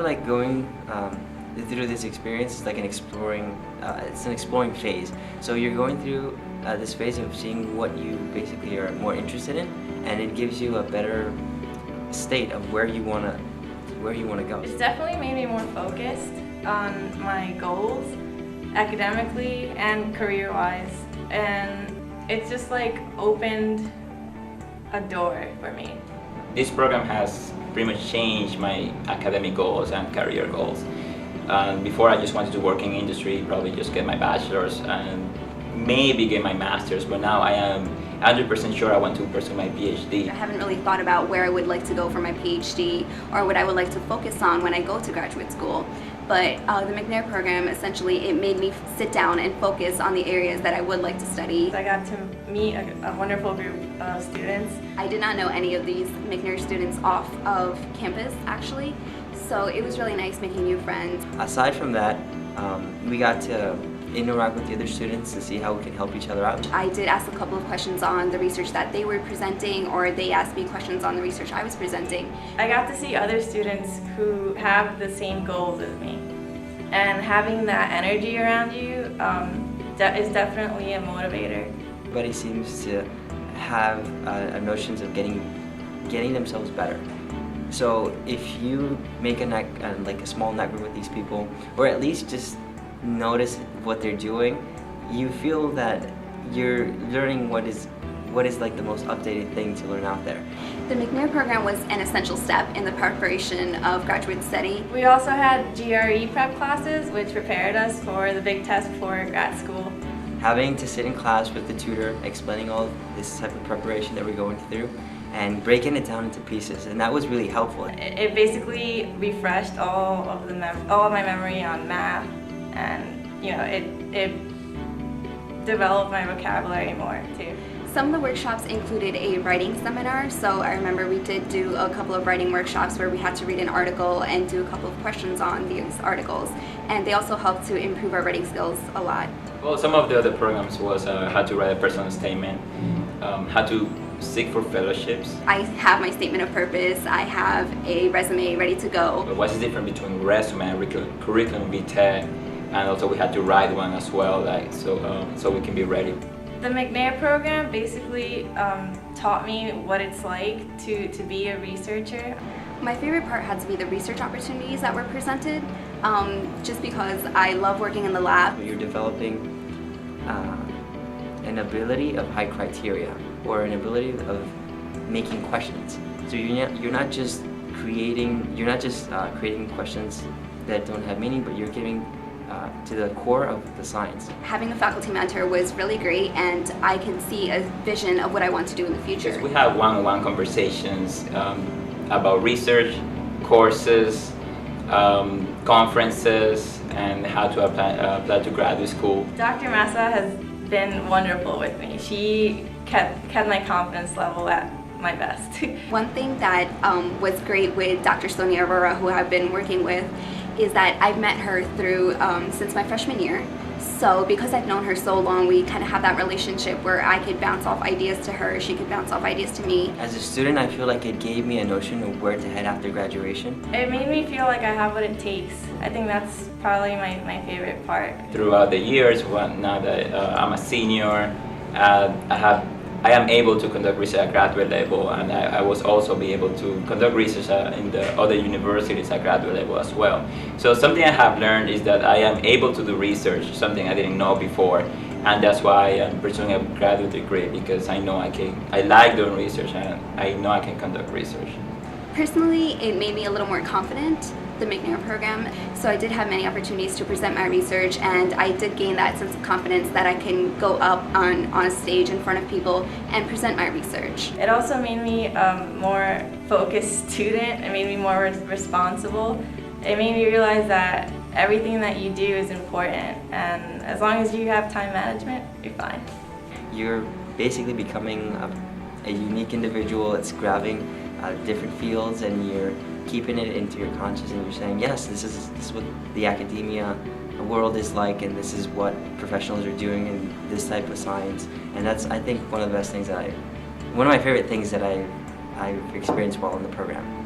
feel like going through this experience is like it's an exploring phase. So you're going through this phase of seeing what you basically are more interested in, and it gives you a better state of where you want to go. It's definitely made me more focused on my goals, academically and career-wise, and it's just like opened a door for me. This program has pretty much changed my academic goals and career goals. Before I just wanted to work in industry, probably just get my bachelor's and maybe get my master's, but now I am 100% sure I want to pursue my PhD. I haven't really thought about where I would like to go for my PhD or what I would like to focus on when I go to graduate school. But the McNair program, essentially, it made me sit down and focus on the areas that I would like to study. I got to meet a wonderful group of students. I did not know any of these McNair students off of campus, actually, so it was really nice making new friends. Aside from that, we got to interact with the other students to see how we can help each other out. I did ask a couple of questions on the research that they were presenting, or they asked me questions on the research I was presenting. I got to see other students who have the same goals as me, and having that energy around you is definitely a motivator. Everybody seems to have notions of getting themselves better. So if you make a small network with these people, or at least just notice what they're doing, you feel that you're learning what is like the most updated thing to learn out there. The McNair program was an essential step in the preparation of graduate study. We also had GRE prep classes, which prepared us for the big test for grad school. Having to sit in class with the tutor explaining all this type of preparation that we're going through and breaking it down into pieces, and that was really helpful. It basically refreshed all of my memory on math, and it developed my vocabulary more too. Some of the workshops included a writing seminar, so I remember we did do a couple of writing workshops where we had to read an article and do a couple of questions on these articles, and they also helped to improve our writing skills a lot. Well, some of the other programs was how to write a personal statement, how to seek for fellowships. I have my statement of purpose, I have a resume ready to go. But what's the difference between resume and curriculum vitae, and also we had to write one as well, so we can be ready. The McNair program basically taught me what it's like to be a researcher. My favorite part had to be the research opportunities that were presented, just because I love working in the lab. You're developing an ability of high criteria, or an ability of making questions. So you're not just creating questions that don't have meaning, but you're giving to the core of the science. Having a faculty mentor was really great, and I can see a vision of what I want to do in the future. Yes, we have one-on-one conversations about research, courses, conferences, and how to apply to graduate school. Dr. Massa has been wonderful with me. She kept my confidence level at my best. One thing that was great with Dr. Sonia Aurora, who I've been working with, is that I've met her through since my freshman year. So because I've known her so long, we kind of have that relationship where I could bounce off ideas to her, she could bounce off ideas to me. As a student, I feel like it gave me a notion of where to head after graduation. It made me feel like I have what it takes. I think that's probably my favorite part. Throughout the years, now that I'm a senior, I am able to conduct research at graduate level, and I was also be able to conduct research in the other universities at graduate level as well. So something I have learned is that I am able to do research, something I didn't know before, and that's why I'm pursuing a graduate degree, because I know I like doing research, and I know I can conduct research. Personally, it made me a little more confident, the McNair program, so I did have many opportunities to present my research, and I did gain that sense of confidence that I can go up on a stage in front of people and present my research. It also made me a more focused student. It made me more responsible. It made me realize that everything that you do is important, and as long as you have time management, you're fine. You're Basically becoming a unique individual. It's grabbing different fields, and you're keeping it into your conscious, and you're saying, yes, this is what the academia world is like, and this is what professionals are doing in this type of science. And that's, I think, one of the best things one of my favorite things that I've experienced while in the program.